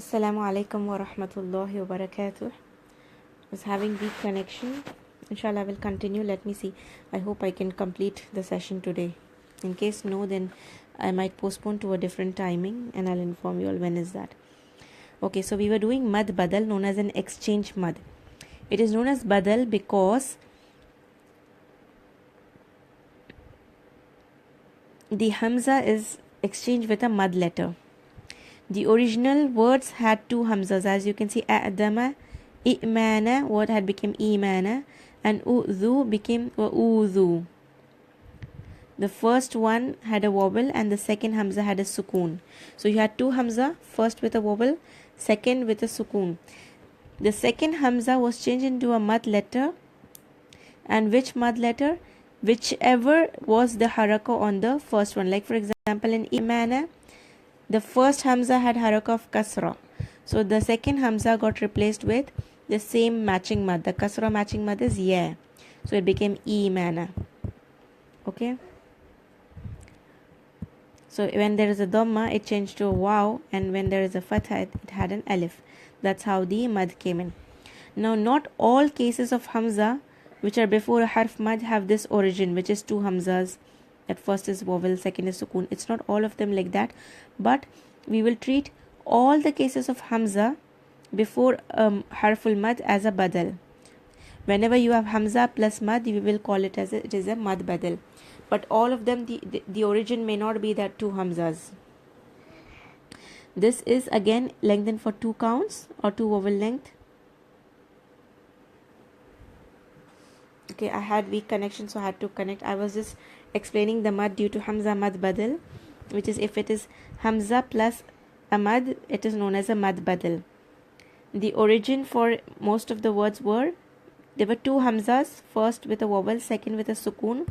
Assalamu alaikum wa rahmatullahi wa barakatuh. Was having weak connection. Inshallah, I will continue. Let me see. I hope I can complete the session today. In case no, then I might postpone to a different timing and I'll inform you all when is that. Okay, so we were doing mad badal, known as an exchange mad. It is known as badal because the hamza is exchanged with a mad letter. The original words had two hamzas, as you can see. A'dama, i'mana, word had become imana, and u'dhu became wa'udhu. The first one had a vowel and the second hamza had a sukoon. So you had two hamza, first with a vowel, second with a sukoon. The second hamza was changed into a mad letter. And which mad letter? Whichever was the haraka on the first one. Like for example, in imana, the first hamza had haraka of kasra. So the second hamza got replaced with the same matching mad. The kasra matching mad is ya. So it became imana. Okay. So when there is a dhamma, it changed to a waw, and when there is a fatha, it had an alif. That's how the mad came in. Now, not all cases of hamza which are before a harf mad have this origin, which is two hamzas. At first is vowel, second is sukoon. It's not all of them like that, but we will treat all the cases of hamza before harful mad as a badal. Whenever you have hamza plus mad, we will call it as it is a mad badal. But all of them, the origin may not be that two hamzas. This is again lengthened for two counts or two vowel length. Okay, I had weak connection, so I had to connect. I was just explaining the mad due to hamza mad badal, which is if it is hamza plus a mad, it is known as a mad badal. The origin for most of the words were, there were two hamzas, first with a vowel, second with a sukoon.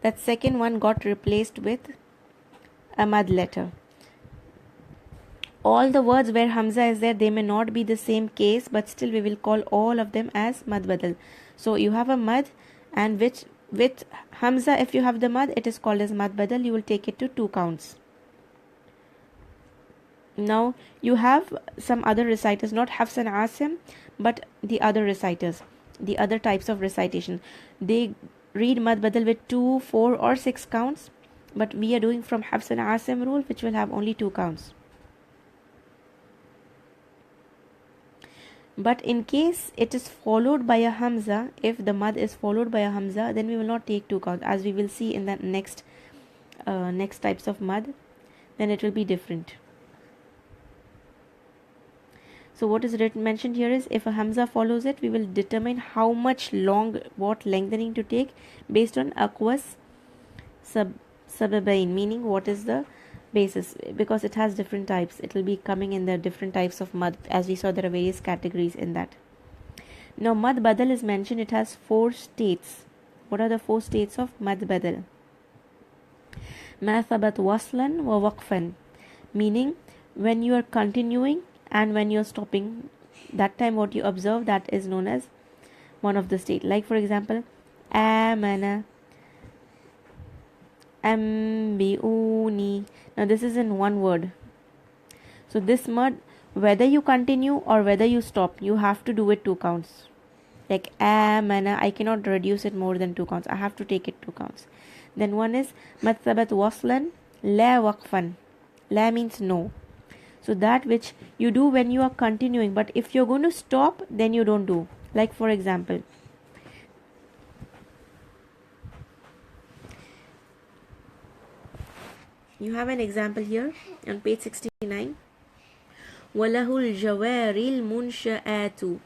That second one got replaced with a mad letter. All the words where hamza is there, they may not be the same case, but still we will call all of them as mad badal. So you have a mad, and which with hamza, if you have the mad, it is called as mad badal. You will take it to two counts. Now you have some other reciters, not Hafs and Asim, but the other reciters, the other types of recitation. They read mad badal with 2, 4 or 6 counts, but we are doing from Hafs and Asim rule, which will have only 2 counts. But in case it is followed by a hamza, if the mad is followed by a hamza, then we will not take 2 counts, as we will see in the next types of mad. Then it will be different. So what is mentioned here is, if a hamza follows it, we will determine how much what lengthening to take based on aqwas sababain, meaning what is the basis, because it has different types. It will be coming in the different types of mad. As we saw, there are various categories in that. Now mad badal is mentioned. It has 4 states. What are the 4 states of mad badal? Ma thabat waslan wa waqfan, meaning when you are continuing and when you are stopping, that time what you observe, that is known as one of the state. Like for example, amana, ambiuni. Now this is in one word. So this mad, whether you continue or whether you stop, you have to do it 2 counts. Like amana, I cannot reduce it more than 2 counts. I have to take it 2 counts. Then one is mathabat waslan la waqfan. La means no. So that which you do when you are continuing, but if you're going to stop, then you don't do. Like for example, you have an example here on page 69. Walahul jawaril munsha'atu.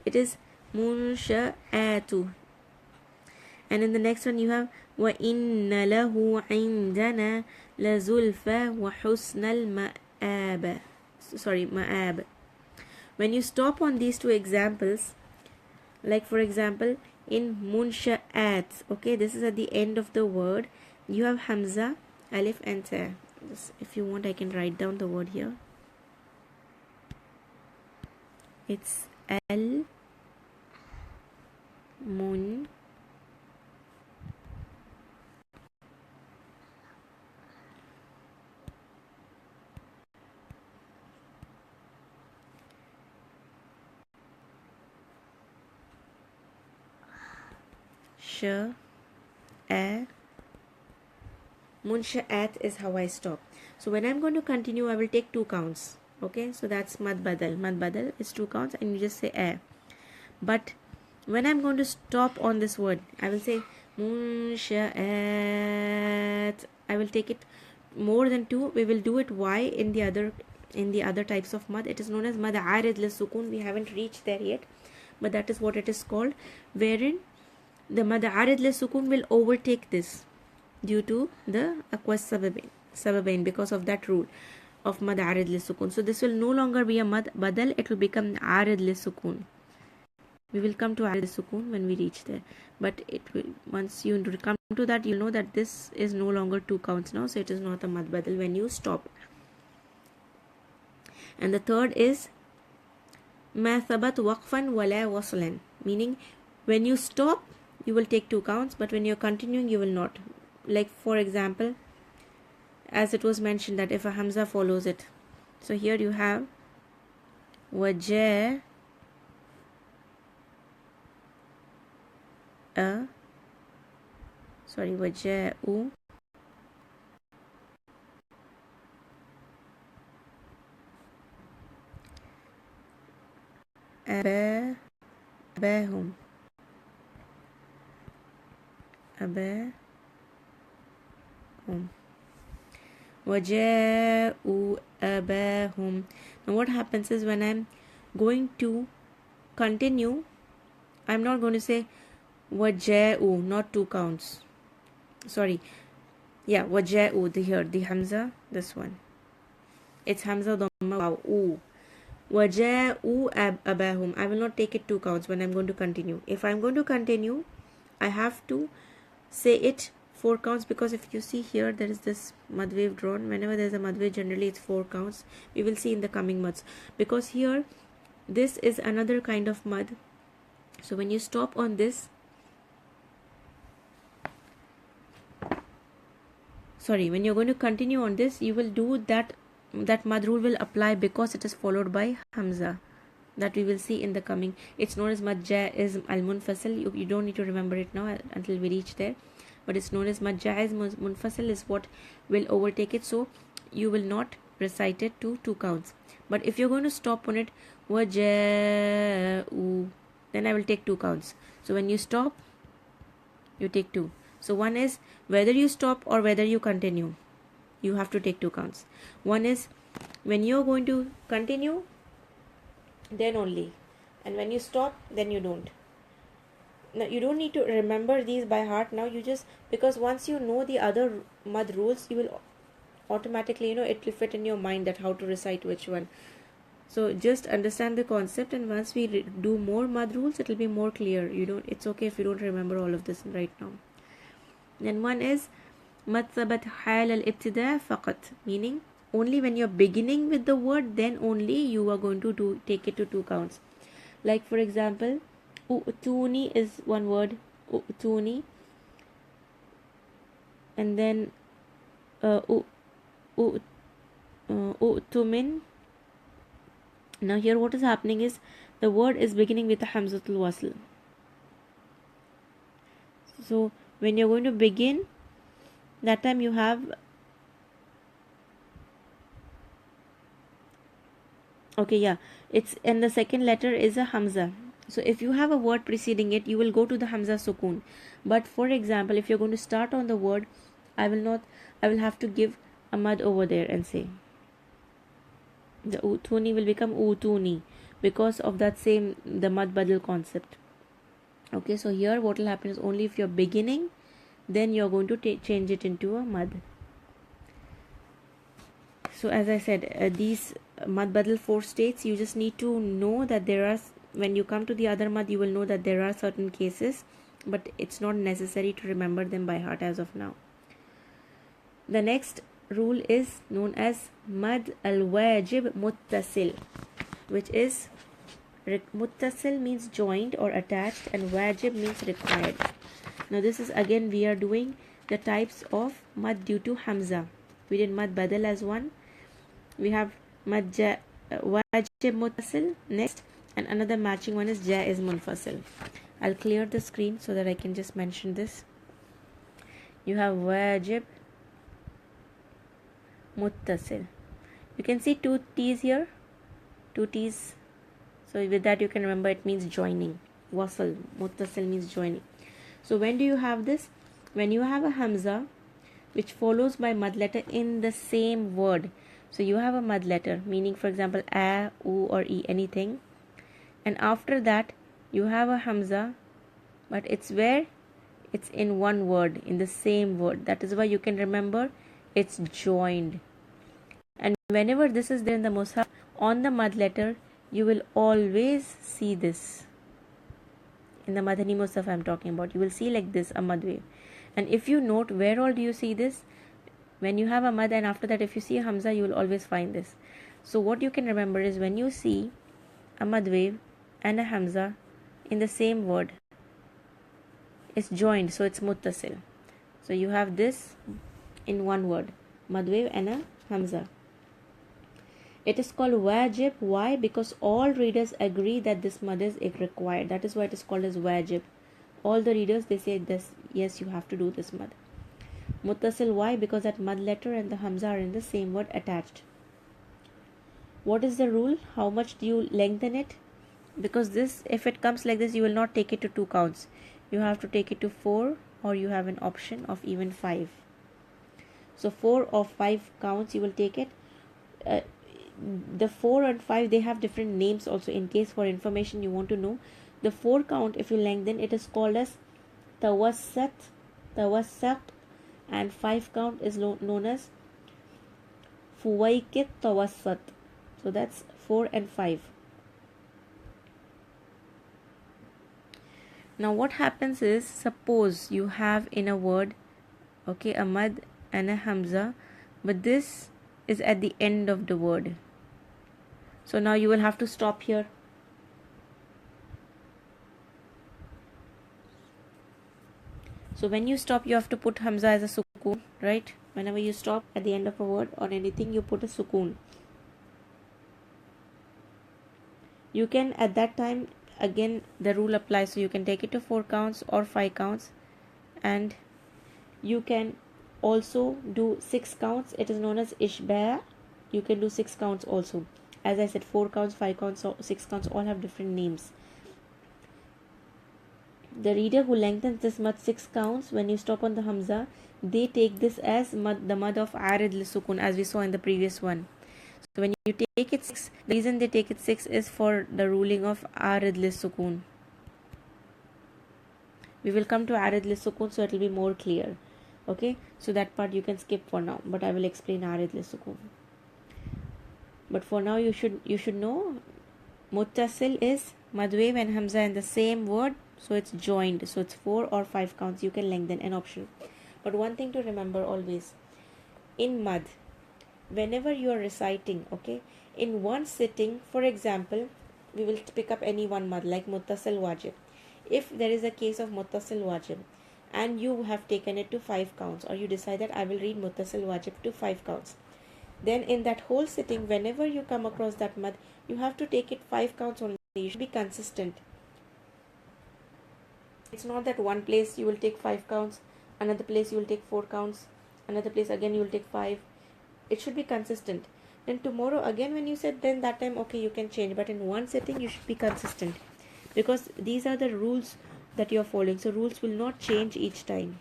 It is munsha'atu. And in the next one you have wa inna lahu indana la zulfa wa husnal ma'ab. When you stop on these 2 examples, like for example in munsha'at, okay, this is at the end of the word, you have hamza, alif and ta. If you want, I can write down the word here. It's al mun Munsha'at is how I stop. So when I'm going to continue, I will take 2 counts. Okay, so that's mad badal. Mad badal is 2 counts, and you just say a. But when I'm going to stop on this word, I will say munsha'at. I will take it more than 2. We will do it why in the other types of mad. It is known as mad arid lis sukun. We haven't reached there yet, but that is what it is called, wherein the mad arid lis sukun will overtake this due to the aquas sababain, because of that rule of mad arid lis sukun. So this will no longer be a mad badal, it will become arid lis sukun. We will come to arid lis sukun when we reach there, but it will, once you come to that, you know that this is no longer 2 counts now, so it is not a mad badal when you stop. And the third is ma thabat waqfan wala waslan, meaning when you stop you will take 2 counts, but when you're continuing you will not. Like for example, as it was mentioned that if a hamza follows it, so here you have waja'u abahum waja'u abahum. Now what happens is, when I'm going to continue, I'm not going to say waja'u, not 2 counts. Sorry, yeah, waja'u, the hamza, this one, it's hamza dhamma waw, waja'u abahum. I will not take it 2 counts when I'm going to continue. If I'm going to continue, I have to say it 4 counts, because if you see here, there is this mad wave drawn. Whenever there is a mad wave, generally it's 4 counts. We will see in the coming mads, because here this is another kind of mad. So when you stop on this, when you're going to continue on this, you will do that mad rule will apply, because it is followed by hamza, that we will see in the coming. It's known as mad jaiz al munfasil. You don't need to remember it now until we reach there, but it's known as mad jaiz munfasil is what will overtake it. So you will not recite it to 2 counts, but if you're going to stop on it, waja'u, then I will take 2 counts. So when you stop, you take 2. So one is whether you stop or whether you continue, you have to take 2 counts. One is when you're going to continue, then only, and when you stop, then you don't. Now you don't need to remember these by heart now, you just, because once you know the other mad rules, you will automatically, it will fit in your mind that how to recite which one. So just understand the concept, and once we do more mad rules, it will be more clear. It's okay if you don't remember all of this right now. Then one is mad thabat hal al ibtida faqat, meaning only when you're beginning with the word, then only you are going to take it to 2 counts. Like for example, u'tuni is one word, u'tuni, and then u'tumin. Now here what is happening is, the word is beginning with a hamzatul wasl. So when you're going to begin, that time you have, it's, and the second letter is a hamza. So if you have a word preceding it, you will go to the hamza sukun. But for example, if you're going to start on the word, I will have to give a mad over there and say, the utuni will become utuni, because of that same, the mad badal concept. Okay, so here what will happen is, only if you're beginning, then you're going to change it into a mad. So as I said, these mad badal 4 states, you just need to know that there are, when you come to the other mad, you will know that there are certain cases, but it's not necessary to remember them by heart as of now. The next rule is known as mad al-wajib muttasil, which is, muttasil means joined or attached, and wajib means required. Now this is, again, we are doing the types of mad due to hamza. We did mad badal as one, we have mad wajib muttasil next, and another matching one is jaiz munfasil. I'll clear the screen so that I can just mention this. You have wajib, muttasil. You can see two T's here, two T's. So with that you can remember it means joining. Wasal, muttasil means joining. So when do you have this? When you have a hamza which follows by mad letter in the same word. So you have a mad letter, meaning for example a, u or e, anything. And after that you have a hamza, but it's where? It's in one word, in the same word. That is why you can remember it's joined. And whenever this is there in the mushaf, on the mad letter, you will always see this. In the Madani Mushaf I'm talking about, you will see like this, a mad wave. And if you note, where all do you see this? When you have a mad, and after that if you see a hamza, you will always find this. So what you can remember is when you see a mad wave and a hamza in the same word, it's joined, so it's muttasil. So you have this in one word, mad wave and a hamza. It is called wajib. Why? Because all readers agree that this mad is required. That is why it is called as wajib. All the readers, they say this, yes, you have to do this mad. Muttasil, why? Because that mad letter and the hamza are in the same word attached. What is the rule? How much do you lengthen it? Because this, if it comes like this, you will not take it to 2 counts. You have to take it to 4, or you have an option of even 5. So 4 or 5 counts you will take it. The 4 and 5, they have different names also, in case for information you want to know. The 4 count, if you lengthen, it is called as tawassat, and 5 count is known as fuwaikit tawassat. So that's 4 and 5. Now what happens is, suppose you have in a word, okay, a mad and a hamza, but this is at the end of the word. So now you will have to stop here. So when you stop, you have to put hamza as a sukoon, right? Whenever you stop at the end of a word or anything, you put a sukoon. You can, at that time, again the rule applies, so you can take it to 4 counts or 5 counts, and you can also do 6 counts. It is known as ishba'. You can do 6 counts also. As I said, 4 counts, 5 counts, 6 counts all have different names. The reader who lengthens this mad 6 counts, when you stop on the hamza, they take this as the mad of arid lisukun, as we saw in the previous one. So when you take it 6, the reason they take it 6 is for the ruling of arid lisukun. We will come to arid lisukun, so it will be more clear. Okay, so that part you can skip for now, but I will explain arid lisukun. But for now you should know muttasil is mad wave and hamza in the same word, so it's joined, so it's 4 or 5 counts. You can lengthen, an option. But one thing to remember always, in mad, whenever you are reciting, okay, in one sitting, for example, we will pick up any one mad like muttasil wajib. If there is a case of muttasil wajib and you have taken it to 5 counts, or you decide that I will read muttasil wajib to 5 counts, then in that whole sitting, whenever you come across that mad, you have to take it 5 counts only. You should be consistent. It's not that one place you will take 5 counts, another place you will take 4 counts, another place again you will take 5. It should be consistent. Then tomorrow again when you said, then that time okay, you can change, but in one sitting you should be consistent, because these are the rules that you are following. So rules will not change each time.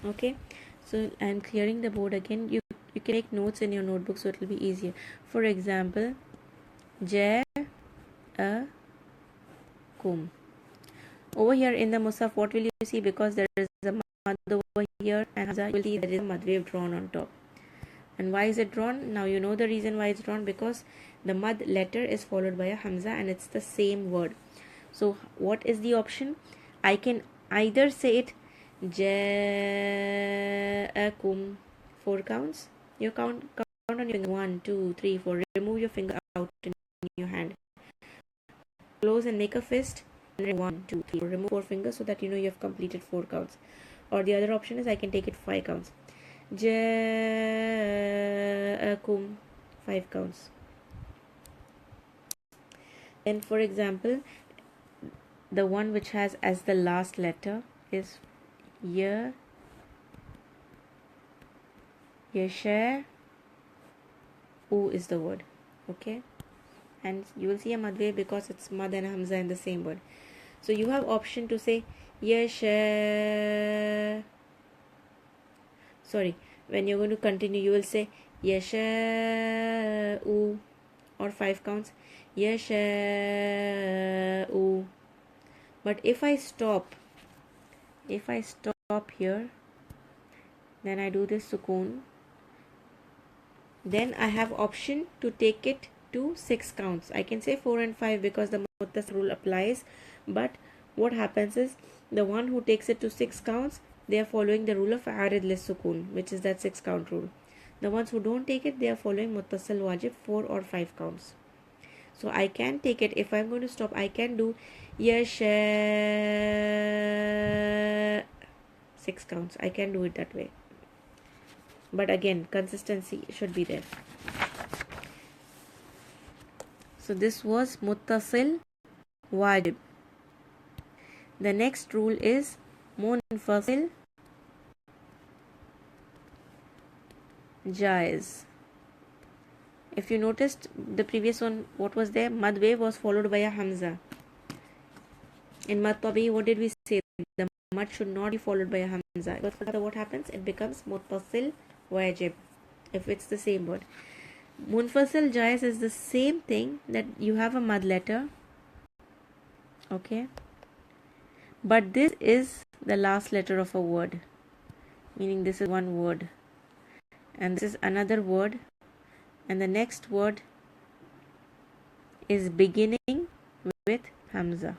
Okay, so I'm clearing the board again. You can make notes in your notebook, so it will be easier. For example, ja'akum. Over here in the mushaf, what will you see? Because there is a mad over here and you will see there is a mad wave drawn on top. And why is it drawn? Now you know the reason why it's drawn, because the mad letter is followed by a hamza and it's the same word. So what is the option? I can either say it ja'akum, 4 counts. You count on your finger, 1, 2, 3, 4. Remove your finger out in your hand. Close and make a fist. 1, 2, 3. Remove 4 fingers so that you know you have completed 4 counts. Or the other option is I can take it 5 counts. Ja'akum, 5 counts. Then for example, the one which has as the last letter is ya, yasha, u is the word. Okay, and you will see a madwe because it's mad and hamza in the same word. So you have option to say yasha. Sorry, when you're going to continue, you will say yasha u, or 5 counts, yasha u. But if I stop here, then I do this sukoon, then I have option to take it to 6 counts. I can say 4 and 5 because the muttasil rule applies, but what happens is the one who takes it to 6 counts, they are following the rule of aarid lis sukoon, which is that 6 count rule. The ones who don't take it, they are following muttasil wajib 4 or 5 counts. So I can take it, if I'm going to stop, I can do yasha 6 counts. I can do it that way. But again, consistency should be there. So this was muttasil wajib. The next rule is munfasil jaiz. If you noticed the previous one, what was there? Mad wave was followed by a hamza. In mad tabi, what did we say? The mad should not be followed by a hamza. But what happens? It becomes muttasil wajib if it's the same word. Munfasil jaiz is the same thing, that you have a mad letter, okay, but this is the last letter of a word, meaning this is one word and this is another word, and the next word is beginning with hamza.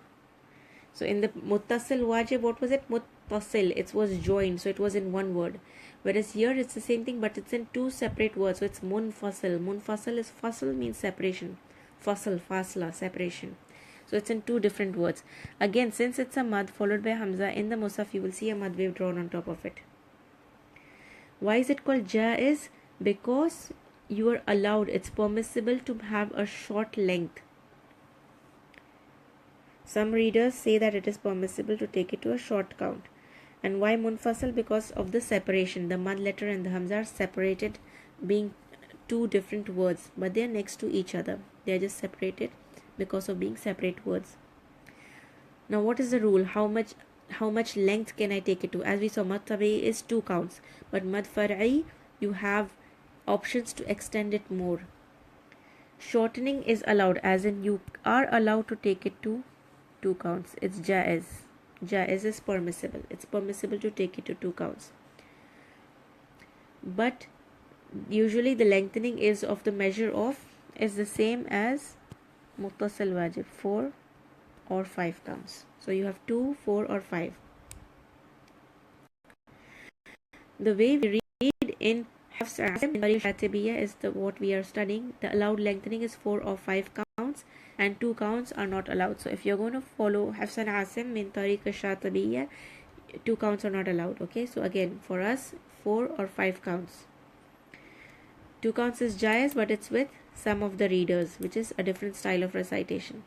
So in the muttasil wajib, what was it? Muttasil, it was joined, so it was in one word. Whereas here it's the same thing, but it's in 2 separate words. So it's munfasil. Munfasil is fasl, means separation. Fasl, fasla, separation. So it's in 2 different words. Again, since it's a mad followed by hamza, in the musaf you will see a mad wave drawn on top of it. Why is it called jaiz? Because you are allowed, it's permissible to have a short length. Some readers say that it is permissible to take it to a short count. And why munfasil? Because of the separation. The mad letter and the hamza are separated, being 2 different words, but they are next to each other. They are just separated because of being separate words. Now what is the rule? How much length can I take it to? As we saw, mad tabi'i is 2 counts, but mad far'i, you have options to extend it more. Shortening is allowed, as in you are allowed to take it to 2 counts. It's jaiz. Jaiz is permissible. It's permissible to take it to 2 counts. But usually the lengthening is of the measure of is the same as muttasil wajib, 4 or 5 counts. So you have 2, 4 or 5. The way we read in Hafs Shatibiyya is what we are studying. The allowed lengthening is 4 or 5 counts, and 2 counts are not allowed. So if you're going to follow Hafs and Asim min Tariq Shatibiyya, 2 counts are not allowed. Okay, so again, for us, 4 or 5 counts. 2 counts is jaiz, but it's with some of the readers, which is a different style of recitation.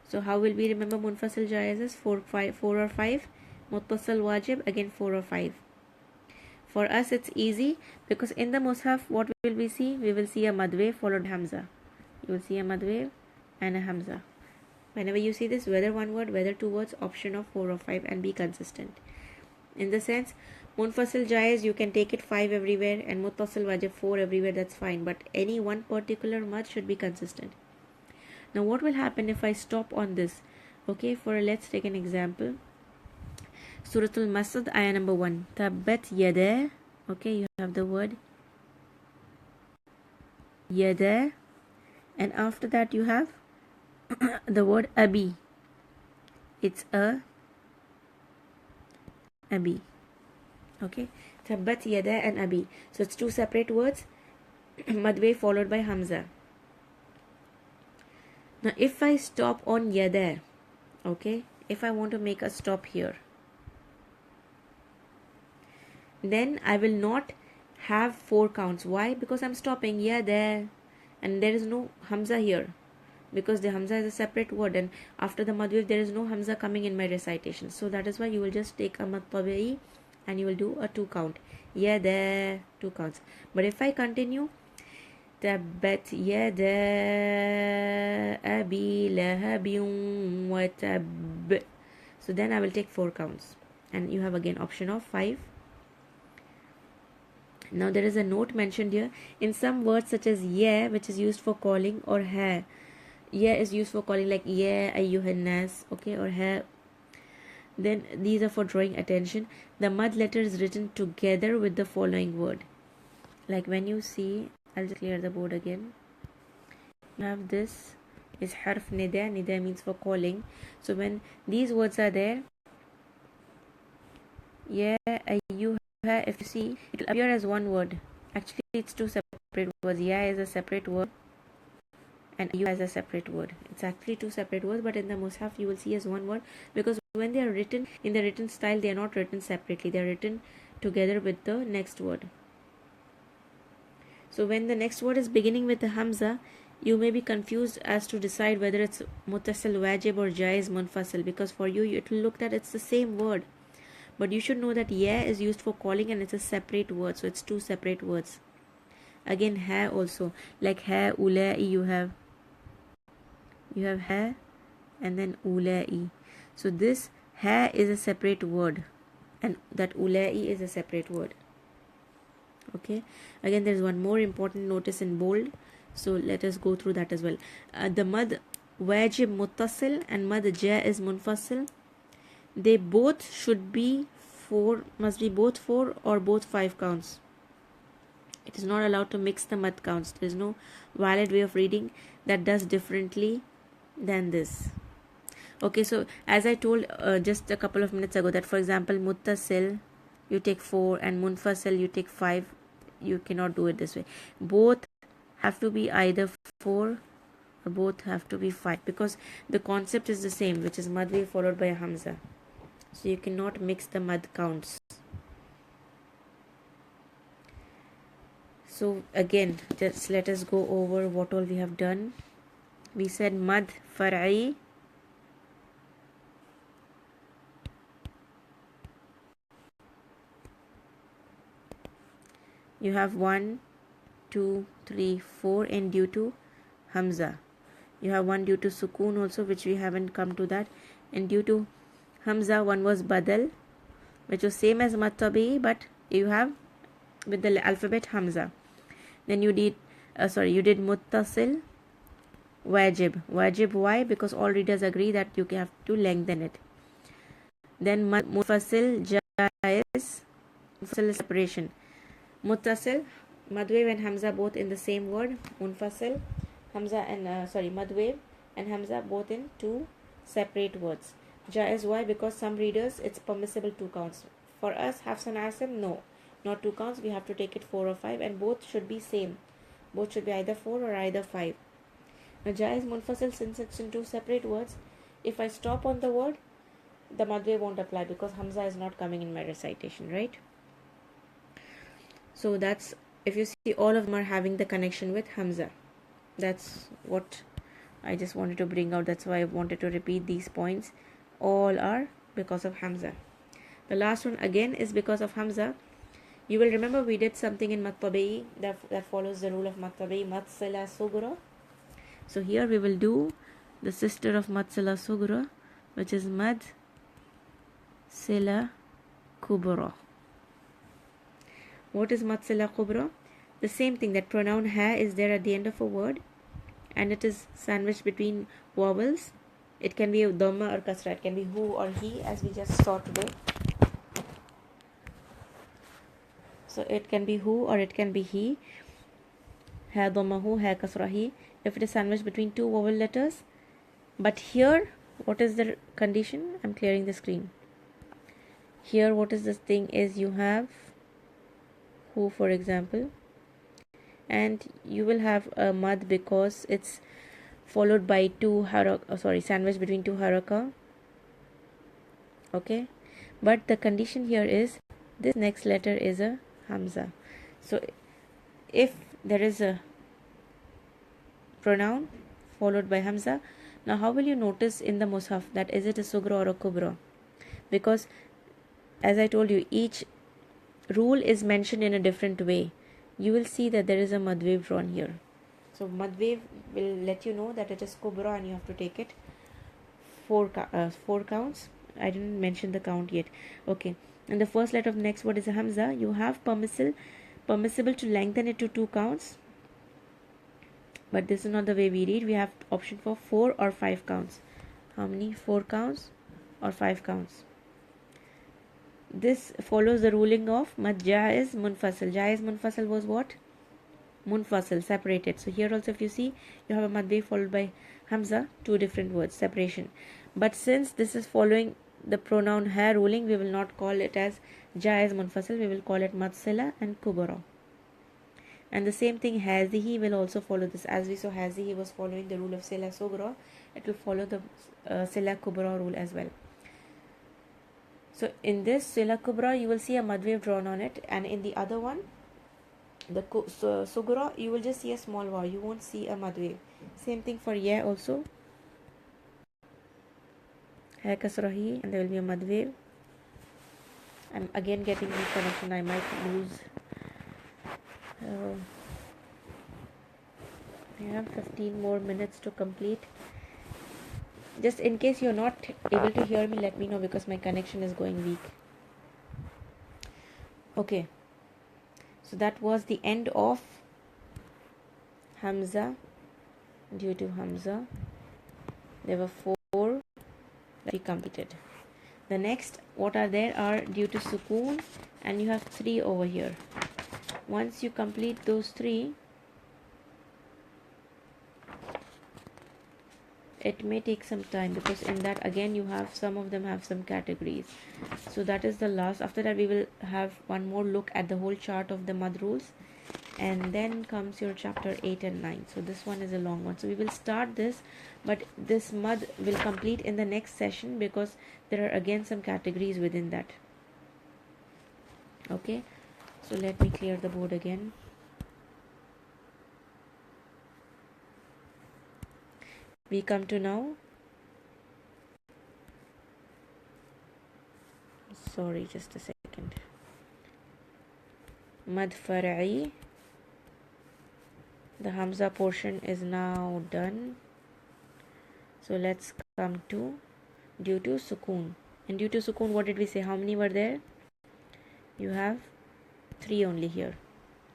So how will we remember munfasil jaiz is 4 or 5, muttasil wajib again 4 or 5. For us it's easy because in the mushaf what will we see? We will see a mad wave followed by hamza. You will see a mad wave and a hamza. Whenever you see this, whether one word, whether 2 words, option of 4 or 5, and be consistent. In the sense, munfasil jaiz, you can take it 5 everywhere, and muttasil wajib 4 everywhere, that's fine, but any one particular mad should be consistent. Now what will happen if I stop on this? Okay, let's take an example. Suratul Masad, ayah number 1. Tabbat yada. Okay, you have the word yada, and after that you have the word abi. It's a abi. Okay, tabbat yada and abi. So it's 2 separate words. Madwe followed by hamza. Now if I stop on yada, okay, if I want to make a stop here, then I will not have 4 counts. Why? Because I'm stopping yada and there is no hamza here. because the hamza is a separate word, and after the mad wave there is no hamza coming in my recitation. So that is why you will just take a mad tabi'i and you will do a 2 count. Yeah, there 2 counts. But if I continue, تبت يدا أبي لهب وتب, so then I will take 4 counts, and you have again option of 5. Now there is a note mentioned here. In some words such as yeah, which is used for calling, or ha, yeah is used for calling, like yeah ayyuhan nas, okay, or ha, then these are for drawing attention. The mud letter is written together with the following word. Like when you see, I'll just clear the board again. You have this is harf nida. Nida means for calling. So when these words are there, yeah ayyuha, if you see, it will appear as one word. Actually it's 2 separate words. Yeah is a separate word and ayyuha is a separate word. It's actually 2 separate words, but in the mushaf you will see as one word, because when they are written in the written style, they are not written separately, they are written together with the next word. So when the next word is beginning with the hamza, you may be confused as to decide whether it's muttasil wajib or jaiz munfasil, because for you it will look that it's the same word, but you should know that yeah is used for calling and it's a separate word, so it's 2 separate words. Again ha also, like ha ulai, you have ha and then ulai. So this ha is a separate word and that ulai is a separate word. Okay, again there is one more important notice in bold, so let us go through that as well. The mad wajib muttasil and mad jaiz munfasil, they both should be 4, must be both 4 or both 5 counts. It is not allowed to mix the mad counts. There is no valid way of reading that does differently than this. Okay, so as I told just a couple of minutes ago, that for example muttasil you take 4 and munfasil you take 5, you cannot do it this way. Both have to be either 4 or both have to be 5, because the concept is the same, which is mad wave followed by a hamza. So you cannot mix the mad counts. So again, just let us go over what all we have done. We said mad far'i, you have 1, 2, 3, 4 and due to hamza. You have 1 due to sukoon also, which we haven't come to that, and due to hamza 1 was badal, which was same as mad tabi'i, but you have with the alphabet hamza. Then you did muttasil wajib. Why? Because all readers agree that you have to lengthen it. Then munfasil jaiz, munfasil separation. Muttasil, mad wave and hamza both in the same word. Munfasil, hamza and mad wave and hamza both in 2 separate words. Jaiz, why? Because some readers it's permissible 2 counts. For us, Hafs and Asim, no, not 2 counts. We have to take it 4 or 5, and both should be same. Both should be either 4 or either 5. Now jaiz munfasil, since it's in 2 separate words, if I stop on the word, the mad wave won't apply because hamza is not coming in my recitation, right? So that's, if you see, all of them are having the connection with hamza. That's what I just wanted to bring out. That's why I wanted to repeat these points. All are because of hamza. The last one again is because of hamza. You will remember we did something in mad tabi'i that follows the rule of mad tabi'i, mad sila sughra. So here we will do the sister of mad sila sughra, which is mad sila kubra. What is mad sila kubra? The same thing, that pronoun ha is there at the end of a word and it is sandwiched between vowels. It can be dhamma or kasra, it can be who or he, as we just saw today. So it can be who or it can be he. Ha dhamma hu, ha kasra he, if it is sandwiched between 2 vowel letters. But here, what is the condition? I'm clearing the screen. Here what is this thing is, you have who, for example, and you will have a mad because it's followed by 2 sandwiched between 2 haraka. Okay, but the condition here is this next letter is a hamza. So if there is a pronoun followed by Hamza. Now how will you notice in the Mus'haf that is it a Sugra or a Kubra? Because as I told you, each rule is mentioned in a different way. You will see that there is a mad wave drawn here. So mad wave will let you know that it is Kubra and you have to take it four counts. I didn't mention the count yet. Okay. And the first letter of the next word is a Hamza. You have permissible to lengthen it to 2 counts. But this is not the way we read. We have option for 4 or 5 counts. How many? 4 counts or 5 counts. This follows the ruling of mad jaiz munfasil. Jaiz munfasil was what? Munfasil, separated. So here also if you see, you have a mad wave followed by Hamza, 2 different words, separation. But since this is following the pronoun ha ruling, we will not call it as jaiz munfasil, we will call it mad sila and kubra. And the same thing hazihi will also follow this. As we saw, hazihi was following the rule of sila sugra, it will follow the sila kubra rule as well. So in this sila kubra, you will see a mad wave drawn on it, and in the other one, the sugra, you will just see a small waw. You won't see a mad wave. Same thing for ya also. Ha kasrahi, and there will be a mad wave. I'm again getting weak connection. I might lose. I have 15 more minutes to complete. Just in case you're not able to hear me, let me know because my connection is going weak. Okay. So that was the end of Hamza. Due to Hamza, there were 4 that we completed. The next, what are there are due to Sukoon, and you have 3 over here. Once you complete those 3, it may take some time because in that again you have some of them have some categories. So that is the last. After that we will have one more look at the whole chart of the mad rules, and then comes your chapter 8 and 9. So this one is a long one, so we will start this, but this mad will complete in the next session because there are again some categories within that. Okay, so let me clear the board again. We come to now, sorry, just a second, mad far'i. The Hamza portion is now done. So let's come to due to Sukoon. And due to Sukoon, what did we say? How many were there? You have 3 only here.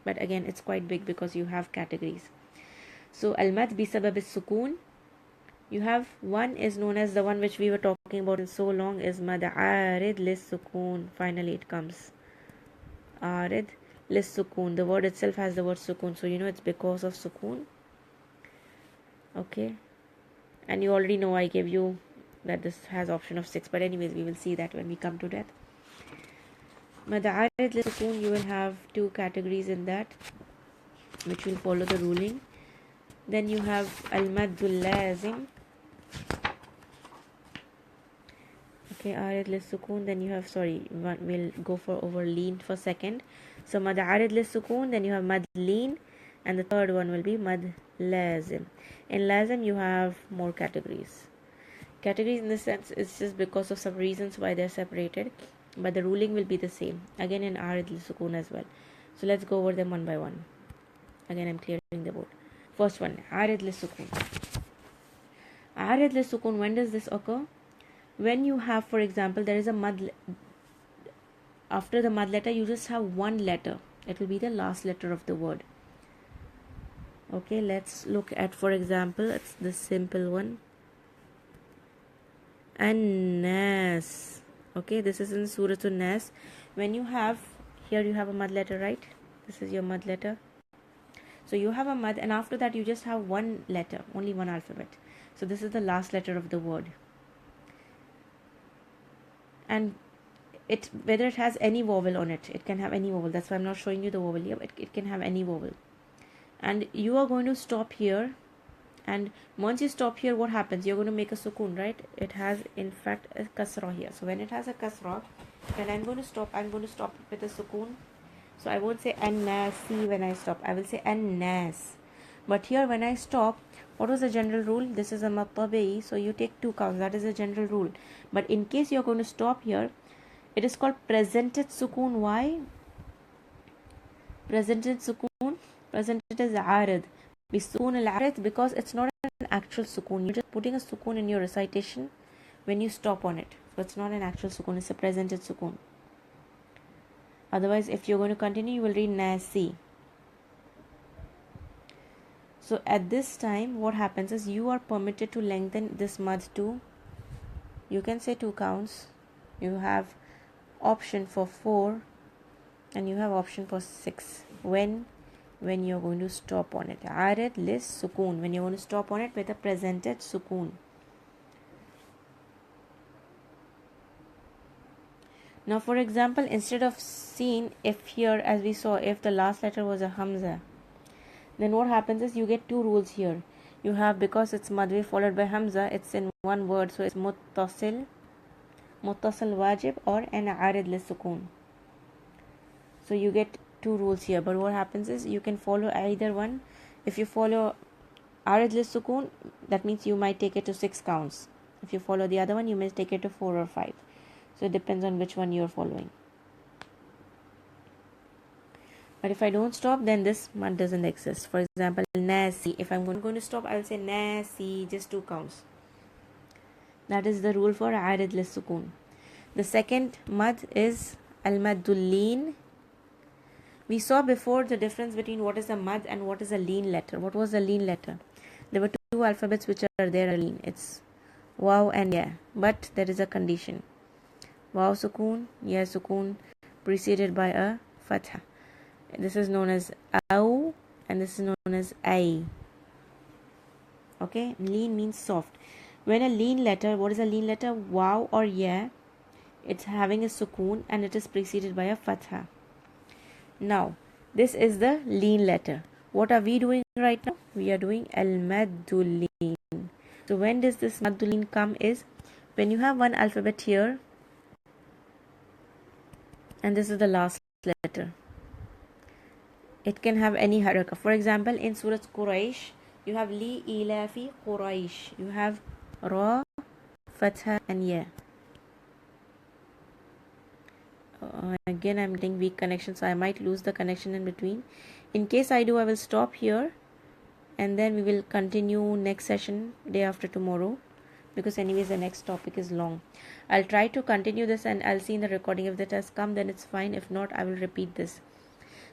But again, it's quite big because you have categories. So al-mad bi sabab as-sukoon. You have one is known as the one which we were talking about in so long is mad arid lis-sukoon. Finally it comes. Arid lis-sukoon. The word itself has the word sukoon. So you know it's because of sukoon. Okay. And you already know I gave you that this has option of 6. But anyways, we will see that when we come to that. Mad arid lis-sukoon, you will have 2 categories in that, which will follow the ruling. Then you have al-maddul lazim. Okay, arid lis-sukoon. Then you have, we'll go for over lean for second. So mad arid lis-sukoon, then you have mad lean, and the third one will be mad lazim. In lazim you have more categories. Categories in this sense is just because of some reasons why they're separated, but the ruling will be the same. Again in arid lis-sukoon as well. So let's go over them one by one. Again I'm clearing the board. First one, arid lis-sukoon. Arid lis-sukoon, when does this occur? When you have, for example, there is a mad, after the mad letter you just have one letter. It will be the last letter of the word. Okay, let's look at, for example, it's the simple one. An-nas. Okay, this is in Surah An-Nas. When you have, here you have a mad letter, right? This is your mad letter. So you have a mad, and after that you just have one letter, only one alphabet. So this is the last letter of the word. And it, whether it has any vowel on it, it can have any vowel. That's why I'm not showing you the vowel here, but it can have any vowel. And you are going to stop here, and once you stop here, what happens? You're going to make a sukoon, right? It has in fact a kasra here. So when it has a kasra, when I'm going to stop it with a sukoon. So I won't say an-nasi when I stop. I will say an-nas. But here when I stop, what was the general rule? This is a mad tabi'i, so you take 2 counts. That is the general rule. But in case you're going to stop here, it is called presented sukoon. Why? Presented sukoon. Presented as arid. Sukoon al-arid, because it's not an actual sukoon. You're just putting a sukoon in your recitation when you stop on it. So it's not an actual sukoon. It's a presented sukoon. Otherwise, if you're going to continue, you will read nasi. So at this time, what happens is you are permitted to lengthen this mad to, you can say 2 counts. You have option for 4 and you have option for 6. When you're going to stop on it. Arid lis sukoon. When you're going to stop on it with a presented sukoon. Now for example, instead of seeing if here, as we saw, if the last letter was a hamza, then what happens is you get 2 rules here. You have, because it's madwi followed by hamza, it's in one word, so it's muttasil wajib or an arid lis sukoon. So you get 2 rules here, but what happens is you can follow either one. If you follow arid lis sukoon, that means you might take it to 6 counts. If you follow the other one, you may take it to 4 or 5. So it depends on which one you're following. But if I don't stop, then this mud doesn't exist. For example, nasi. If I'm going to stop, I'll say nasi, just 2 counts. That is the rule for arid lis sukoon. The second mud is al-maddul leen. We saw before the difference between what is a mad and what is a lean letter. What was the lean letter? There were 2 alphabets which are there lean. It's waw and ya. But there is a condition. Waw sukoon, ya sukoon, preceded by a fatha. This is known as aw and this is known as ay. Okay, lean means soft. When a lean letter, what is a lean letter? Waw or ya, it's having a sukoon and it is preceded by a fatha. Now, this is the lean letter. What are we doing right now? We are doing al-maddul leen. So when does this maddul leen come is when you have one alphabet here and this is the last letter. It can have any haraka. For example, in Surah Quraysh, you have li ilafi Quraysh. You have ra, fatha and ya. Again, I'm getting weak connection, so I might lose the connection in between. In case I do, I will stop here and then we will continue next session day after tomorrow, because anyways the next topic is long. I'll try to continue this and I'll see in the recording. If that has come, then it's fine. If not, I will repeat this.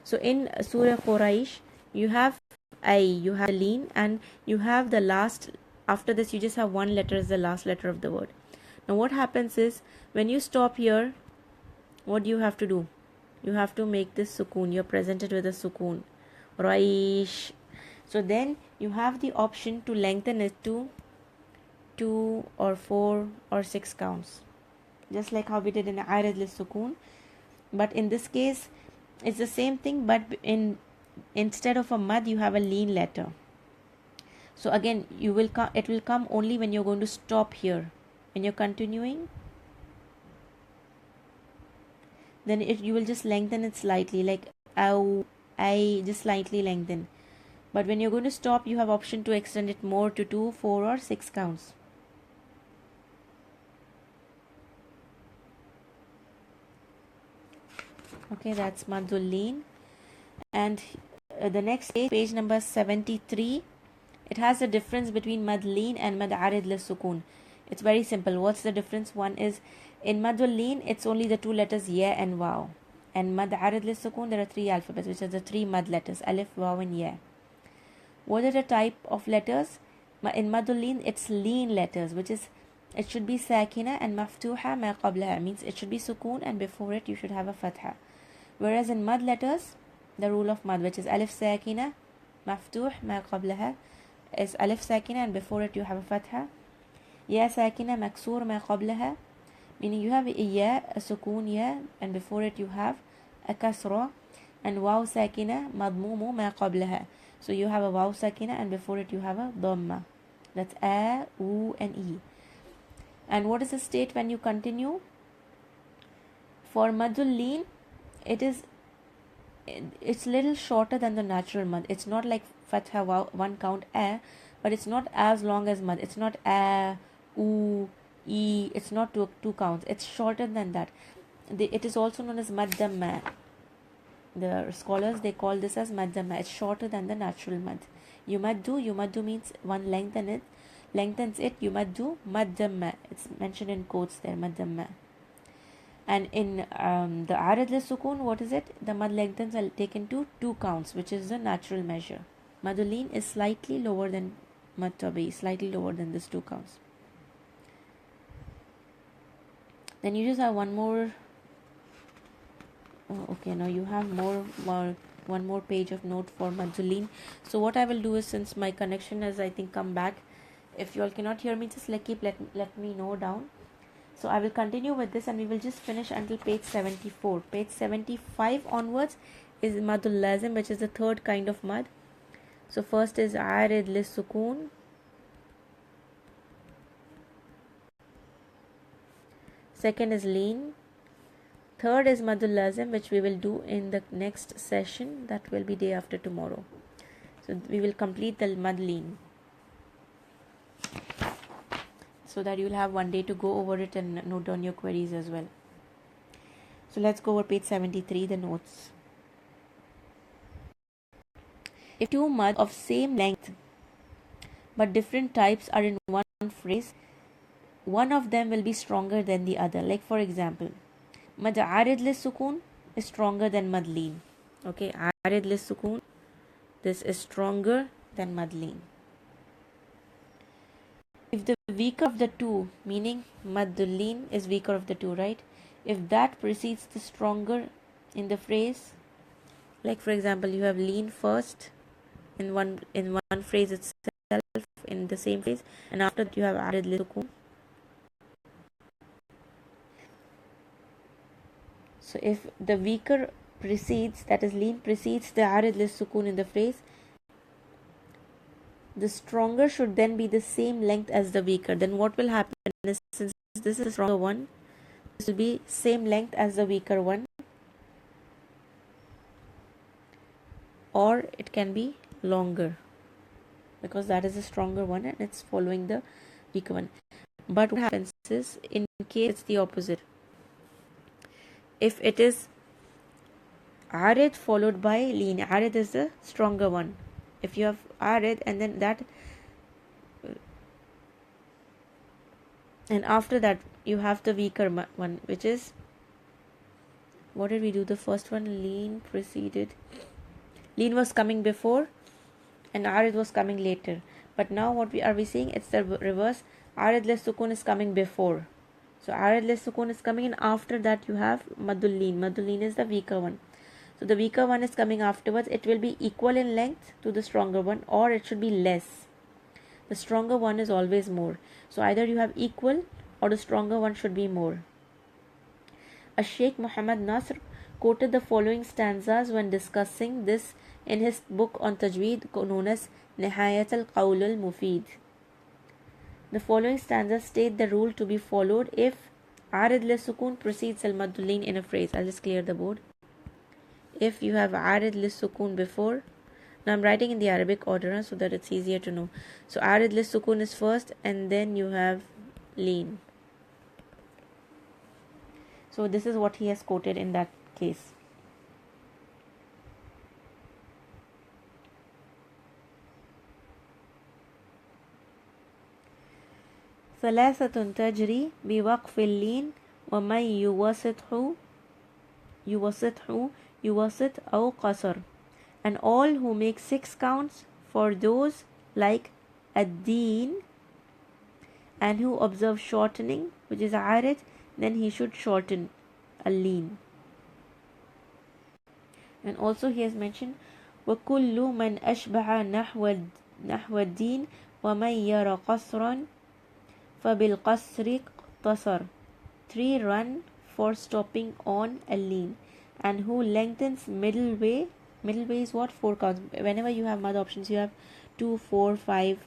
So in Surah Quraysh, you have you have the lean, and you have the last. After this, you just have one letter as the last letter of the word. Now what happens is when you stop here, what do you have to do? You have to make this sukoon. You're presented with a sukoon. Raish. So then you have the option to lengthen it to 2 or 4 or 6 counts. Just like how we did in arid lis sukoon. But in this case, it's the same thing, but instead of a mad, you have a lean letter. So again, it will come only when you're going to stop here. When you're continuing, then you will just lengthen it slightly, like ow, I, just slightly lengthen. But when you're going to stop, you have option to extend it more to 2, 4 or 6 counts. Okay, that's maddul leen. And the next page number 73, it has a difference between mad leen and mad arid lis sukoon. It's very simple. What's the difference? One is in maddul leen, it's only the 2 letters ya and waw. And mad arid lis sukoon, there are 3 alphabets, which are the 3 mad letters, alif, waw and ya. What are the type of letters? In maddul leen, it's lean letters, which is, it should be sakina and maftuha ma qablaha, means it should be sukoon and before it you should have a fatha. Whereas in mad letters, the rule of mad, which is alif sakina, maftuh ma qablaha, is alif sakina and before it you have a fatha. Ya sakina maksur ma qablaha, meaning you have a ya, a sukoon ya, and before it you have a kasra. And waw sakina madmumu ma qablaha, so you have a waw sakina and before it you have a dhamma. That's a, u and e. And what is the state when you continue? For maddul leen, it is it's little shorter than the natural mud. It's not like fatha one count a, but it's not as long as mud. It's not a, oo, e. It's not two counts. It's shorter than that. It is also known as mad damma. The scholars, they call this as mad damma. It's shorter than the natural mud. Yumaddu means one lengthens it. Yumaddu mad damma. It's mentioned in quotes there, mad damma. And in the arid sukun, what is it? The mad lengthens are taken to 2 counts, which is the natural measure. Madulin is slightly lower than mad tabi, slightly lower than this 2 counts. Then you just have one more. Oh, okay, now you have one more page of note for madulin. So what I will do is, since my connection has, I think, come back, if you all cannot hear me, just let me know down. So I will continue with this, and we will just finish until page 74. Page 75 onwards is madul lazim, which is the third kind of mad. So first is arid lis sukun. Second is lean. Third is madul lazim, which we will do in the next session. That will be day after tomorrow. So we will complete the mad lean, so that you will have one day to go over it and note down your queries as well. So let's go over page 73, the notes. If two mud of same length but different types are in one phrase, one of them will be stronger than the other. Like for example, mad arid lis sukun is stronger than mad lean. Okay, arid lis sukun, this is stronger than mad lean. If the weaker of the two, meaning madul lean is weaker of the two, right? If that precedes the stronger in the phrase, like for example, you have lean first in one phrase itself, in the same phrase, and after that you have arid lis sukun. So if the weaker precedes, that is lean precedes the arid lis sukun in the phrase, the stronger should then be the same length as the weaker. Then what will happen is, since this is the stronger one, this will be same length as the weaker one, or it can be longer, because that is the stronger one and it's following the weaker one. But what happens is, in case it's the opposite, if it is arid followed by lean, arid is the stronger one. If you have arid and then that, and after that you have the weaker one, which is, what did we do? The first one, lean preceded, lean was coming before and arid was coming later. But now what are we seeing? It's the reverse. Arid lis sukun is coming before. So arid lis sukun is coming, and after that you have madul lean. Madul lean is the weaker one. So the weaker one is coming afterwards. It will be equal in length to the stronger one, or it should be less. The stronger one is always more. So either you have equal or the stronger one should be more. Sheikh Muhammad Nasr quoted the following stanzas when discussing this in his book on Tajweed, known as Nihayat al-Qawl al-Mufid. The following stanzas state the rule to be followed if arid lis sukun precedes al-madul lean in a phrase. I'll just clear the board. If you have arid lis sukun before, now I'm writing in the Arabic order so that it's easier to know. So arid lis sukun is first, and then you have lean. So this is what he has quoted in that case. ثلاثة تجري بوقف اللين ومن يوسطه أو قصر, and all who make 6 counts for those like ad-din, and who observe shortening, which is arid, then he should shorten al-lean. And also he has mentioned وَكُلُّ مَنْ أَشْبَعَ نَحْوَ الدِّينِ وَمَنْ يَرَ قَصْرًا فَبِالْقَصْرِ اقْتَصَرَ. 3 run for stopping on al-lean, and who lengthens middle way. Middle way is what? 4 counts. Whenever you have mud options, you have 2, 4, 5,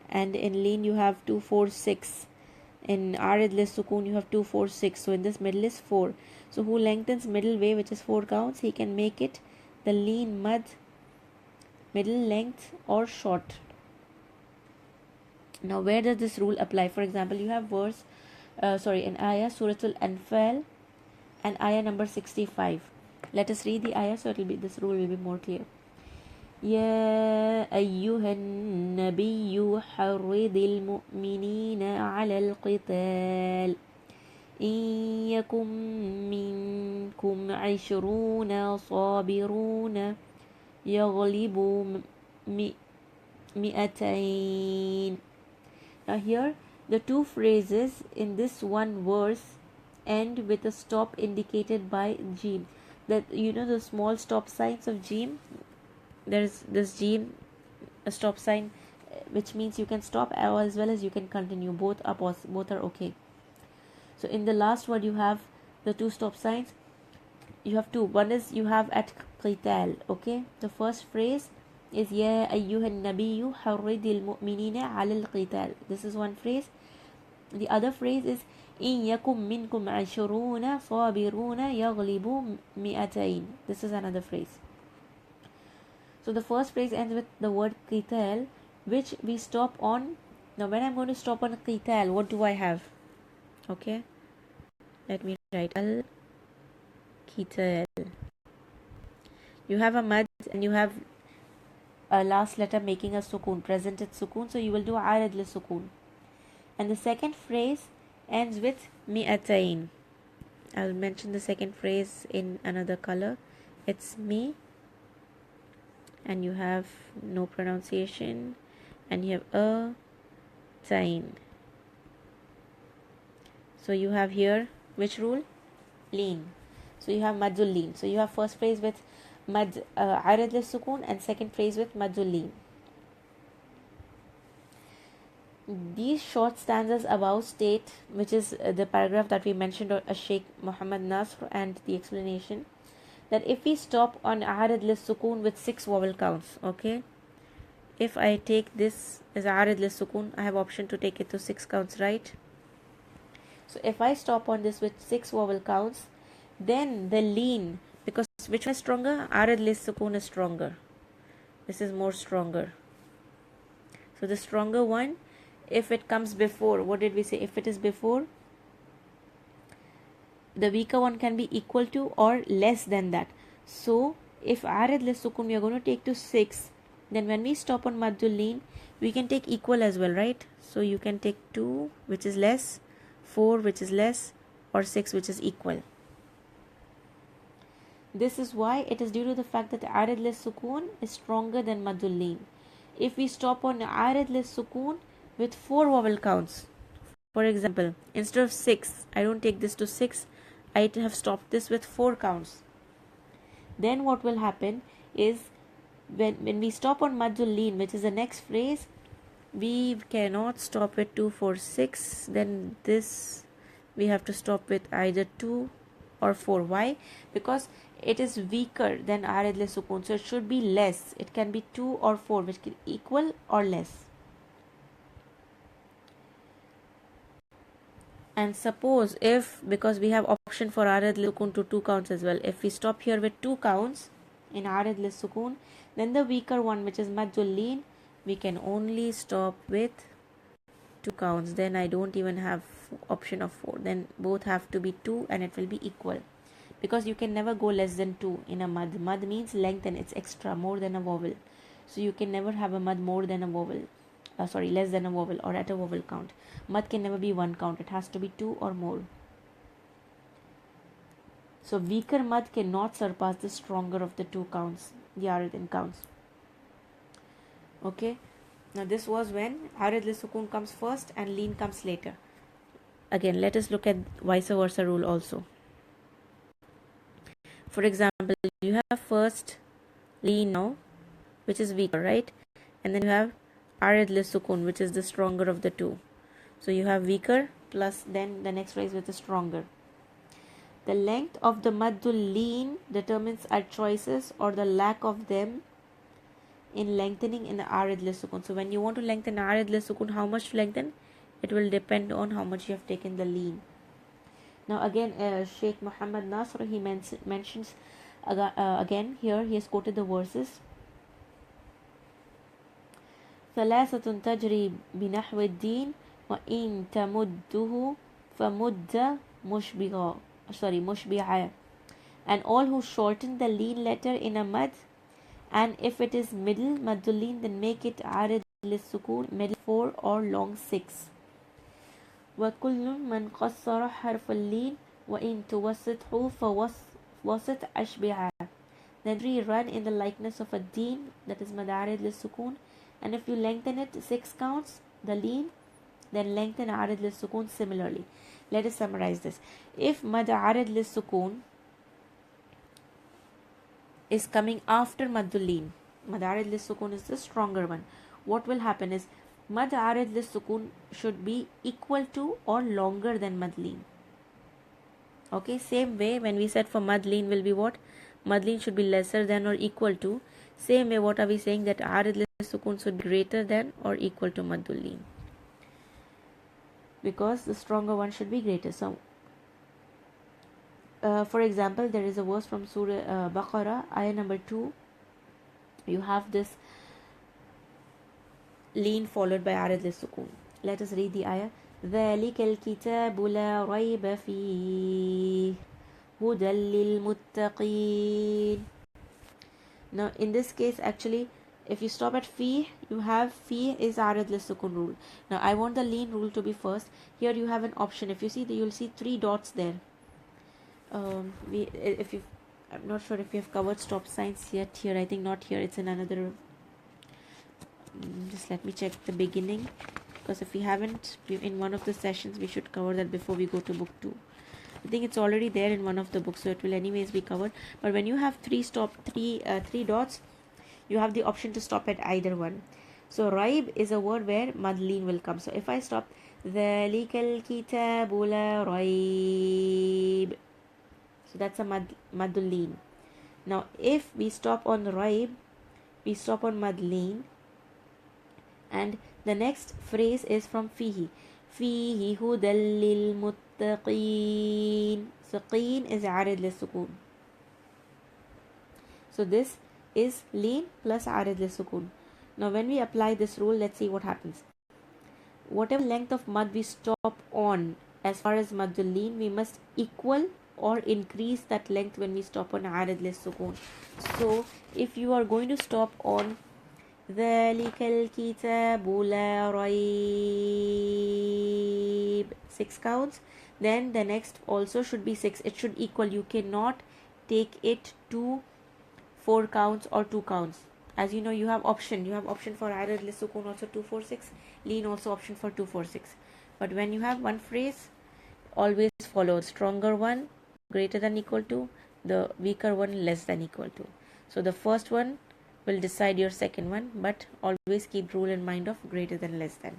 and in lean you have 2, 4, 6. In arid lis sukun you have 2, 4, 6. So in this middle is 4. So who lengthens middle way, which is 4 counts, he can make it the lean mad middle length or short. Now where does this rule apply? For example, you have verse in ayah Suratul Anfal and ayah number 65. Let us read the ayah so this rule will be more clear. يا أيها النبي حرض المؤمنين على القتال إن يكن منكم 20 صابرون يغلبوا 200. Now here the two phrases in this one verse end with a stop indicated by Jim. That the small stop signs of Jim. There's this Jim, a stop sign, which means you can stop as well as you can continue. Both are okay. So in the last word you have the two stop signs. You have two. One is you have at qital. Okay. The first phrase is Ya ayyuhan nabiyyu harridil mu'minina ala al-qital. This is one phrase. The other phrase is In yakum minkum 20 sabiruna yaghlibu 200. This is another phrase. So the first phrase ends with the word qital, which we stop on. Now when I'm going to stop on qital, what do I have? Okay. Let me write al qital. You have a mad and you have a last letter making a sukun, presented sukun. So you will do arid li sukun. And the second phrase ends with mi'atain. I'll mention the second phrase in another color. It's mi, and you have no pronunciation, and you have a tain. So you have here which rule? Lean. So you have madul lean. So you have first phrase with mad arid li sukun and second phrase with madul lean. These short stanzas above state, which is the paragraph that we mentioned, Sheikh Muhammad Nasr, and the explanation, that if we stop on arid li sukun with 6 vowel counts, okay, if I take this as arid li sukun, I have option to take it to 6 counts, right? So if I stop on this with 6 vowel counts, then the lean, because which one is stronger? Arid li sukun is stronger. This is more stronger. So the stronger one, if it comes before, what did we say? If it is before, the weaker one can be equal to or less than that. So if arid li sukun we are going to take to 6, then when we stop on maddul leen, we can take equal as well, right? So you can take 2, which is less, 4, which is less, or 6, which is equal. This is why it is due to the fact that arid li sukun is stronger than maddul leen. If we stop on arid li sukun with 4 vowel counts, for example, instead of 6, I don't take this to 6, I have stopped this with 4 counts. Then what will happen is when we stop on maddul leen, which is the next phrase, we cannot stop with 2, 4, 6. Then this we have to stop with either 2 or 4. Why? Because it is weaker than arid li sukun, so it should be less. It can be 2 or 4, which can equal or less. And suppose if, because we have option for arid li sukun to 2 counts as well, if we stop here with 2 counts in arid li sukun, then the weaker one, which is maddul leen, we can only stop with 2 counts. Then I don't even have option of 4. Then both have to be 2 and it will be equal, because you can never go less than 2 in a mad. Mad means length and it's extra, more than a vowel. So you can never have a mad more than a vowel. Less than a vowel or at a vowel count. Mad can never be 1 count. It has to be 2 or more. So weaker mad cannot surpass the stronger of the 2 counts, the arid counts. Okay. Now this was when arid li sukun comes first and leen comes later. Again, let us look at vice versa rule also. For example, you have first leen now, which is weaker, right? And then you have arid li sukun, which is the stronger of the 2. So you have weaker plus then the next phrase with the stronger. The length of the maddul leen determines our choices or the lack of them in lengthening in the arid li sukun. So when you want to lengthen arid li sukun, how much to lengthen? It will depend on how much you have taken the lean. Now again, Sheikh Muhammad Nasr, he mentions again here, he has quoted the verses. ثلاثة تجري بنحو الدين وإن تمده فمد مشبعا. And all who shorten the lean letter in a mad, and if it is middle madulin, then make it arid للسكون middle 4 or long 6. وكل من قصر حرف اللين وإن توسطه فوسط أشبعا. Then 3 run in the likeness of a deen, that is madarid للسكون, and if you lengthen it 6 counts, the lean, then lengthen arid للسكون similarly. Let us summarize this. If madarid للسكون is coming after madulin, madarid للسكون is the stronger one, what will happen is mad arid للسكون should be equal to or longer than madlin. Okay, same way when we said for madlin will be what? Madlin should be lesser than or equal to. Same way, what are we saying? That arid للسكون should be greater than or equal to madlin, because the stronger one should be greater. So for example, there is a verse from Surah Baqarah, ayah number 2. You have this lean followed by arid للسكون. Let us read the ayah. ذلك الكتاب لا ريب فيه هدى للمتقين. Now in this case, actually, if you stop at fee, you have fee is arid للسكون rule. Now I want the lean rule to be first. Here you have an option. If you see, you'll see 3 dots there. I'm not sure if you have covered stop signs yet here. I think not here. It's in another. Just let me check the beginning, because if we haven't, in one of the sessions we should cover that before we go to book 2. I think it's already there in one of the books, so it will anyways be covered. But when you have three dots, you have the option to stop at either one. So raib is a word where madlin will come. So if I stop ذلك الكتاب لا ريب, so that's a madlin. Now if we stop on raib, we stop on madlin, and the next phrase is from fihi. Fihi hudal lil muttaqin. So qeen is arid للسكون. So this is lean plus arid للسكون. Now when we apply this rule, let's see what happens. Whatever length of mad we stop on, as far as madul lean, we must equal or increase that length when we stop on arid للسكون. So if you are going to stop on ذلك الكتاب لا ريب 6 counts, then the next also should be 6. It should equal. You cannot take it to 4 counts or 2 counts. As you know, you have option for arid للسكون also 2 4 6, lean also option for 2 4 6. But when you have one phrase, always follow stronger one greater than equal to, the weaker one less than equal to. So the first one will decide your second one, but always keep rule in mind of greater than less than.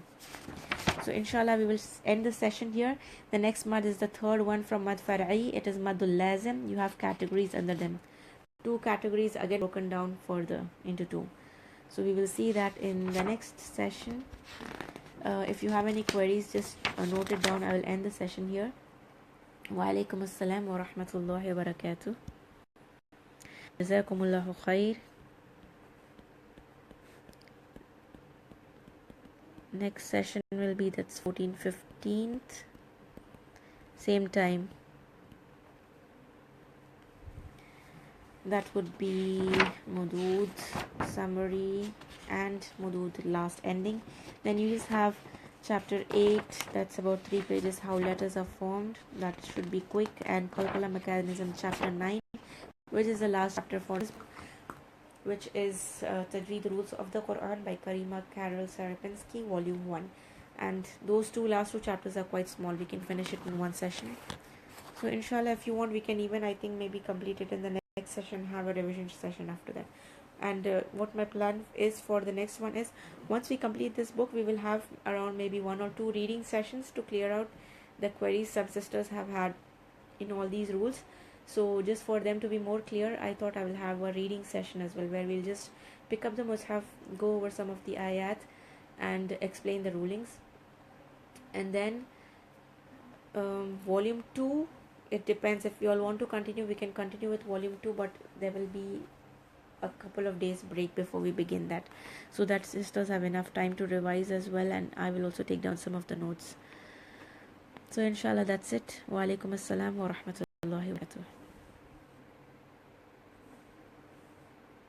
So inshallah we will end the session here. The next mad is the third one from mad far'i. It is madul lazim. You have categories under them. 2 categories again broken down further into 2. So we will see that in the next session. If you have any queries, just note it down. I will end the session here. Wa alaikum assalam wa rahmatullahi wa barakatuh. Jazakumullahu khair. Next session will be, that's 14th, same time. That would be Mudud summary and Mudud last ending. Then you just have chapter 8, that's about 3 pages, how letters are formed. That should be quick. And Qalqala mechanism, chapter 9, which is the last chapter for this book, which is Tajweed Rules of the Quran by Karima Carol Sarapinski, volume 1. And those last two chapters are quite small. We can finish it in one session. So inshallah, if you want, we can even, I think, maybe complete it in the next session, have a revision session after that. And what my plan is for the next one is, once we complete this book, we will have around maybe 1 or 2 reading sessions to clear out the queries some sisters have had in all these rules. So just for them to be more clear, I thought I will have a reading session as well, where we'll just pick up the mushaf, go over some of the ayat and explain the rulings. And then volume 2, it depends. If you all want to continue, we can continue with volume 2, but there will be a couple of days break before we begin that, so that sisters have enough time to revise as well, and I will also take down some of the notes. So inshallah, that's it. Wa alaikum assalam wa rahmatullahi wa barakatuh.